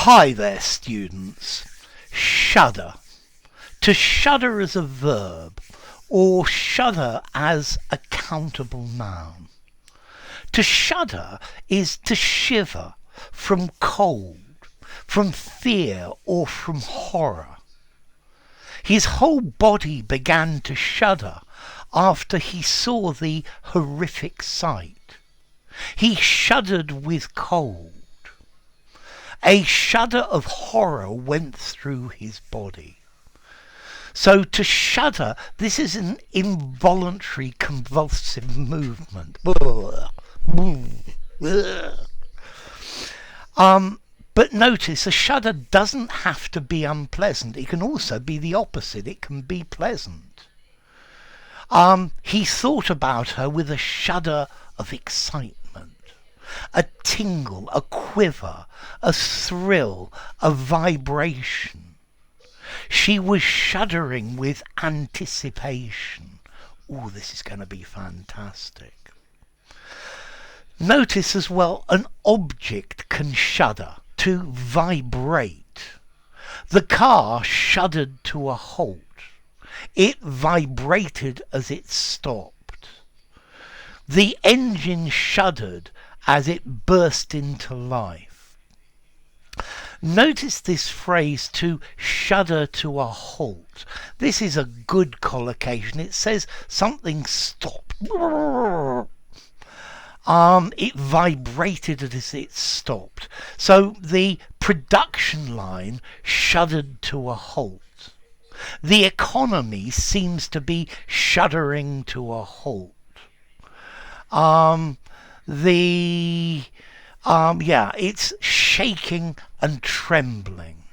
Hi there, students. Shudder. To shudder as a verb, or shudder as a countable noun. To shudder is to shiver from cold, from fear, or from horror. His whole body began to shudder after he saw the horrific sight. He shuddered with cold. A shudder of horror went through his body. So to shudder, this is an involuntary convulsive movement. But notice a shudder doesn't have to be unpleasant. It can also be the opposite. It can be pleasant. He thought about her with a shudder of excitement. A tingle, a quiver, a thrill, a vibration. She was shuddering with anticipation. Oh, this is going to be fantastic. Notice as well, an object can shudder, to vibrate. The car shuddered to a halt. It vibrated as it stopped. The engine shuddered as it burst into life. Notice this phrase, to shudder to a halt. This is a good collocation. It says something stopped. It vibrated as it stopped. So the production line shuddered to a halt. The economy seems to be shuddering to a halt. It's shaking and trembling.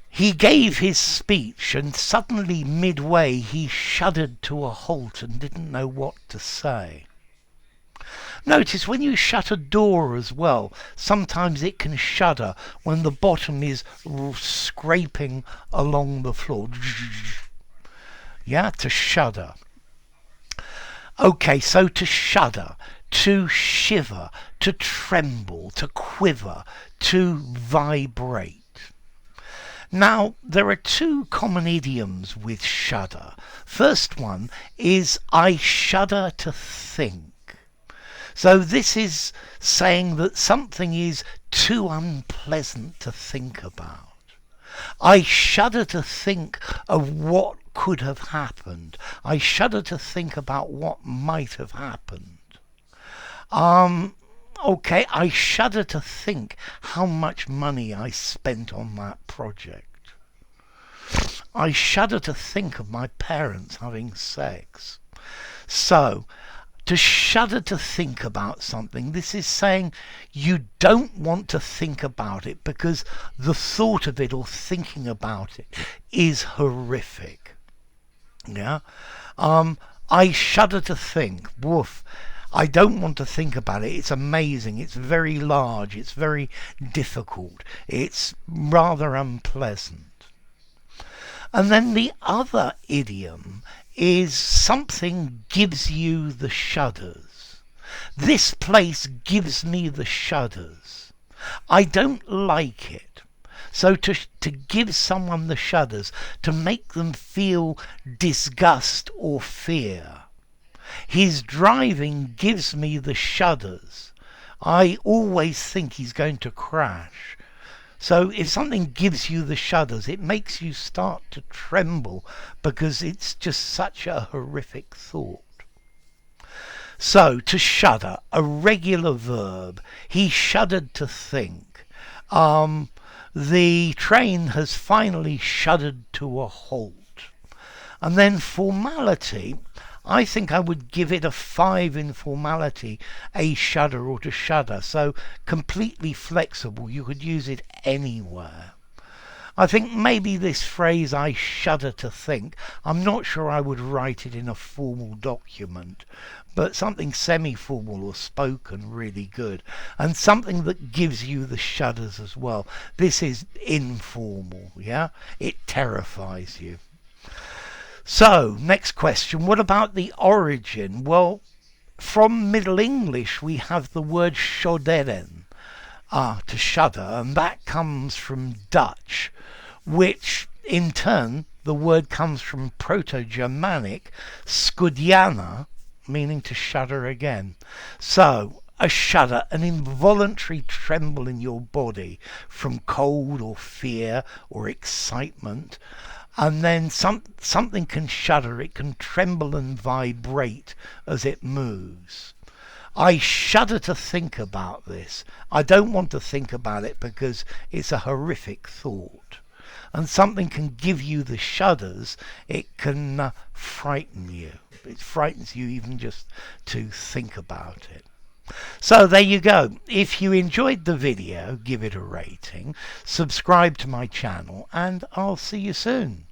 He gave his speech, and suddenly midway he shuddered to a halt and didn't know what to say. Notice when you shut a door as well, sometimes it can shudder when the bottom is scraping along the floor. To shudder. Okay, so to shudder, to shiver, to tremble, to quiver, to vibrate. Now, there are two common idioms with shudder. First one is I shudder to think. So this is saying that something is too unpleasant to think about. I shudder to think of what could have happened. I shudder to think about what might have happened. I shudder to think how much money I spent on that project. I shudder to think of my parents having sex. So, to shudder to think about something, this is saying you don't want to think about it because the thought of it or thinking about it is horrific. I shudder to think, woof. I don't want to think about it. It's amazing. It's very large. It's very difficult. It's rather unpleasant. And then the other idiom is something gives you the shudders. This place gives me the shudders. I don't like it. So to give someone the shudders, to make them feel disgust or fear. His driving gives me the shudders. I always think he's going to crash. So if something gives you the shudders, it makes you start to tremble because it's just such a horrific thought. So to shudder, a regular verb. He shuddered to think. The train has finally shuddered to a halt. And then formality, I think I would give it a 5 in formality, a shudder or to shudder. So completely flexible, you could use it anywhere. I think maybe this phrase, I shudder to think, I'm not sure I would write it in a formal document, but something semi-formal or spoken, really good. And something that gives you the shudders as well. This is informal, It terrifies you. So, next question. What about the origin? Well, from Middle English we have the word shoderen. to shudder, and that comes from Dutch, which in turn the word comes from Proto-Germanic skudjana, meaning to shudder again. So a shudder, an involuntary tremble in your body from cold or fear or excitement, and then something can shudder, it can tremble and vibrate as it moves. I shudder to think about this. I don't want to think about it because it's a horrific thought. And something can give you the shudders. It can frighten you. It frightens you even just to think about it. So there you go. If you enjoyed the video, give it a rating, subscribe to my channel, and I'll see you soon.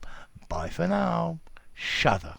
Bye for now. Shudder.